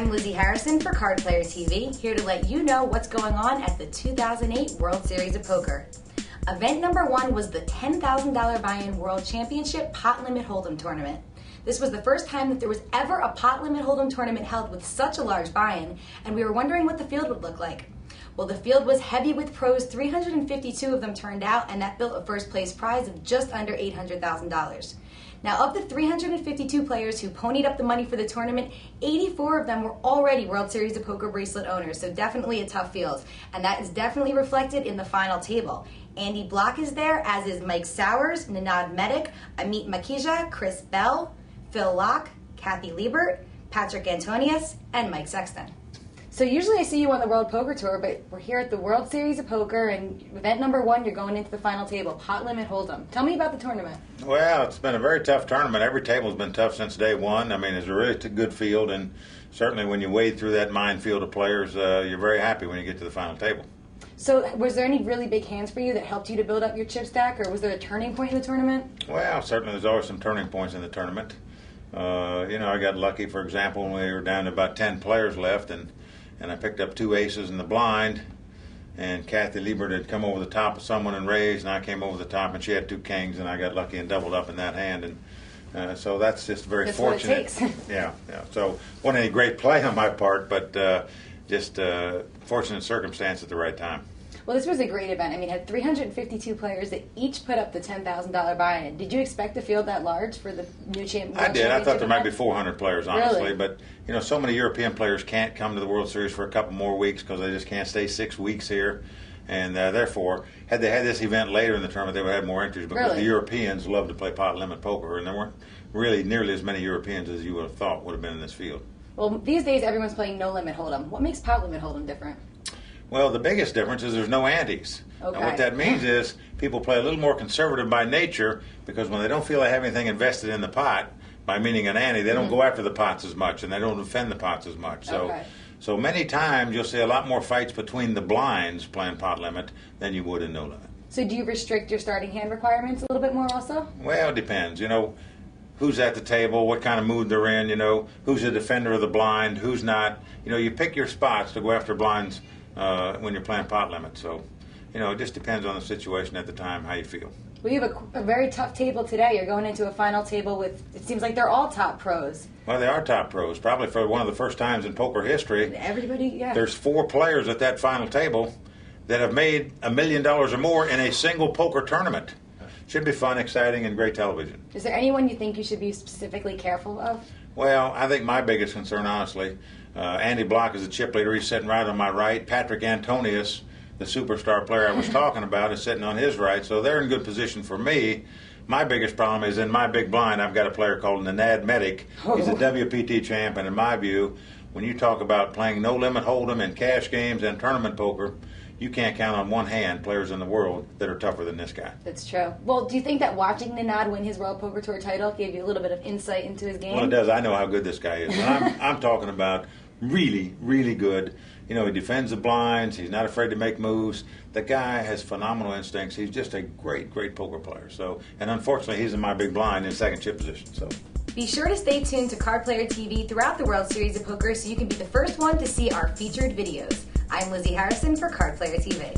I'm Lizzie Harrison for Card Player TV, here to let you know what's going on at the 2008 World Series of Poker. Event number 1 was the $10,000 buy-in World Championship Pot Limit Hold'em tournament. This was the first time that there was ever a Pot Limit Hold'em tournament held with such a large buy-in, and we were wondering what the field would look like. Well, the field was heavy with pros. 352 of them turned out, and that built a first place prize of just under $800,000. Now, of the 352 players who ponied up the money for the tournament, 84 of them were already World Series of Poker bracelet owners, so definitely a tough field. And that is definitely reflected in the final table. Andy Block is there, as is Mike Sowers, Ninad Medic, Amit Makija, Chris Bell, Phil Locke, Kathy Liebert, Patrick Antonius, and Mike Sexton. So usually I see you on the World Poker Tour, but we're here at the World Series of Poker, and event number 1, you're going into the final table, Pot Limit Hold'em. Tell me about the tournament. Well, it's been a very tough tournament. Every table's been tough since day one. I mean, it's a really good field, and certainly when you wade through that minefield of players, you're very happy when you get to the final table. So was there any really big hands for you that helped you to build up your chip stack, or was there a turning point in the tournament? Well, certainly there's always some turning points in the tournament. I got lucky, for example, when we were down to about 10 players left, and I picked up 2 aces in the blind, and Kathy Liebert had come over the top of someone and raised, and I came over the top, and she had 2 kings, and I got lucky and doubled up in that hand, and so that's just very fortunate. That's what it takes. Yeah. So wasn't any great play on my part, but just fortunate circumstance at the right time. Well, this was a great event. I mean, it had 352 players that each put up the $10,000 buy-in. Did you expect the field that large for the new champion? I did. I thought there might be 400 players, honestly. Really? But, so many European players can't come to the World Series for a couple more weeks because they just can't stay 6 weeks here. And therefore, had they had this event later in the tournament, they would have more interest because Really? the Europeans love to play pot limit poker, and there weren't really nearly as many Europeans as you would have thought would have been in this field. Well, these days everyone's playing no limit hold'em. What makes pot limit hold'em different? Well, the biggest difference is there's no antes. Okay. And what that means is people play a little more conservative by nature because when they don't feel they have anything invested in the pot, by meaning an ante, they don't go after the pots as much and they don't defend the pots as much. So many times you'll see a lot more fights between the blinds playing pot limit than you would in no limit. So do you restrict your starting hand requirements a little bit more also? Well, it depends. Who's at the table, what kind of mood they're in, who's a defender of the blind, who's not. You pick your spots to go after blinds when you're playing pot limit. So, it just depends on the situation at the time, how you feel. Well, you have a very tough table today. You're going into a final table with, it seems like they're all top pros. Well, they are top pros. Probably for one of the first times in poker history. Everybody, yeah. There's 4 players at that final table that have made $1 million or more in a single poker tournament. Should be fun, exciting, and great television. Is there anyone you think you should be specifically careful of? Well, I think my biggest concern, honestly, Andy Block is the chip leader. He's sitting right on my right. Patrick Antonius, the superstar player I was talking about, is sitting on his right. So they're in good position for me. My biggest problem is in my big blind, I've got a player called Ninad Medic. He's a WPT champ, and in my view, when you talk about playing no-limit hold'em and cash games and tournament poker, you can't count on one hand players in the world that are tougher than this guy. That's true. Well, do you think that watching Ninad win his World Poker Tour title gave you a little bit of insight into his game? Well, it does. I know how good this guy is. And I'm talking about really, really good. He defends the blinds. He's not afraid to make moves. The guy has phenomenal instincts. He's just a great, great poker player. So, and unfortunately, he's in my big blind in second chip position. So. Be sure to stay tuned to Card Player TV throughout the World Series of Poker so you can be the first one to see our featured videos. I'm Lizzie Harrison for Card Player TV.